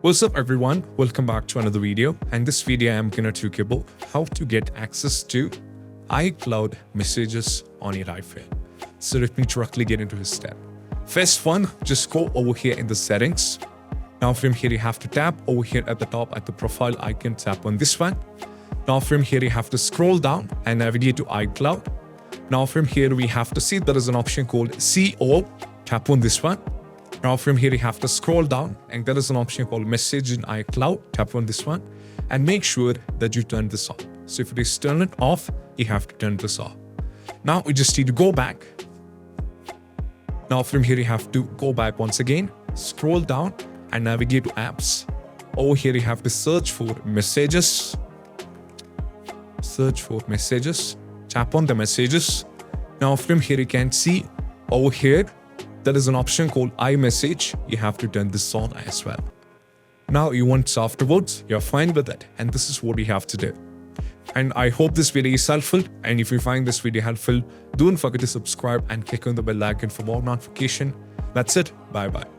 What's up everyone, welcome back to another video. And this video I'm gonna talk about how to get access to iCloud messages on your iPhone. So let me directly get into this step. First one, just go over here in the settings. Now from here you have to tap over here at the top at the profile icon, tap on this one. Now from here you have to scroll down and navigate to iCloud. Now from here we have to see there is an option called CO, tap on this one. Now from here you have to scroll down and there is an option called message in iCloud, tap on this one and make sure that you turn this on. So if it is turn it off, you have to turn this off. Now we just need to go back. Now from here you have to go back once again, scroll down and navigate to apps. Over here you have to search for messages. Search for messages, tap on the messages. Now from here you can see over here there is an option called iMessage. You have to turn this on as well. Now you want afterwards, you're fine with it, and this is what we have to do. And I hope this video is helpful, and if you find this video helpful, don't forget to subscribe and click on the bell icon for more notification. That's it, bye bye.